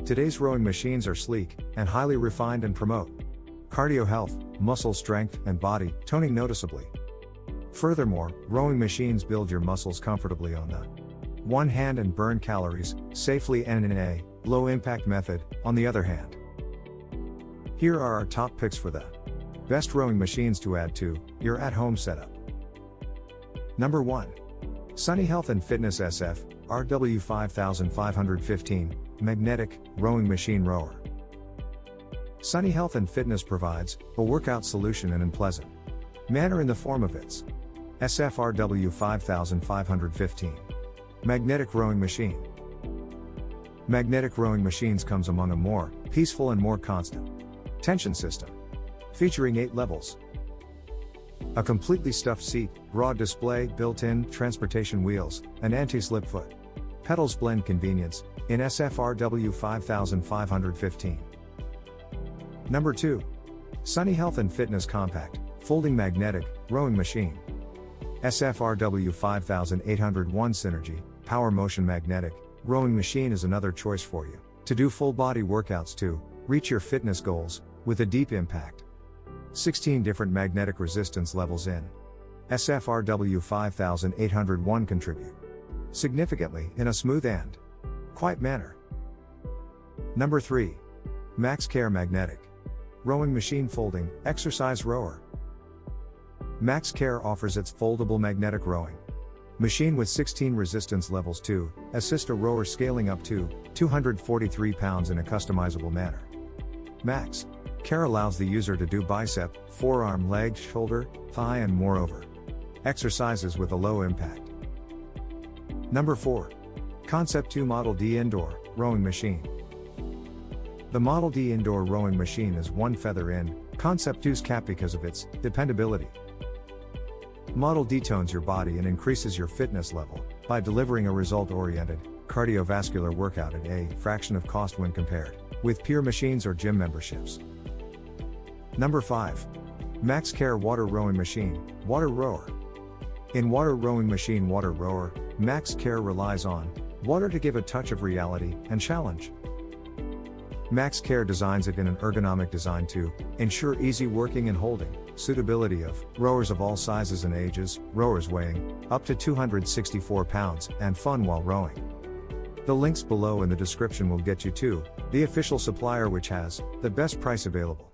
Today's rowing machines are sleek and highly refined and promote cardio health, muscle strength, and body toning noticeably. Furthermore, rowing machines build your muscles comfortably on the one hand and burn calories safely and in a low impact method on the other hand. Here are our top picks for the best rowing machines to add to your at-home setup. Number 1. Sunny Health and Fitness SF RW5515 Magnetic Rowing Machine Rower. Sunny Health and Fitness provides a workout solution in a pleasant manner in the form of its SFRW5515 Magnetic Rowing Machine. Magnetic rowing machines comes among a more peaceful and more constant tension system, featuring 8 levels. A completely stuffed seat, broad display, built-in transportation wheels, and anti-slip foot. Pedals blend convenience in SFRW5515. Number 2. Sunny Health and Fitness Compact Folding Magnetic Rowing Machine. SFRW5801 Synergy Power Motion Magnetic Rowing Machine is another choice for you to do full body workouts to reach your fitness goals with a deep impact. 16 different magnetic resistance levels in SFRW5801 contribute significantly in a smooth and quiet manner. Number 3. MaxKare Magnetic Rowing Machine Folding Exercise Rower. MaxKare offers its foldable magnetic rowing machine with 16 resistance levels to assist a rower scaling up to 243 pounds in a customizable manner. MaxKare allows the user to do bicep, forearm, leg, shoulder, thigh, and moreover exercises with a low impact. Number 4. Concept 2 Model D Indoor Rowing Machine. The Model D Indoor Rowing Machine is one feather in Concept 2's cap because of its dependability. Model D tones your body and increases your fitness level by delivering a result-oriented cardiovascular workout at a fraction of cost when compared with pure machines or gym memberships. Number 5. MaxKare Water Rowing Machine Water Rower. In Water Rowing Machine Water Rower, MaxKare relies on water to give a touch of reality and challenge. MaxKare designs it in an ergonomic design to ensure easy working and holding suitability of rowers of all sizes and ages, rowers weighing up to 264 pounds, and fun while rowing. The links below in the description will get you to the official supplier which has the best price available.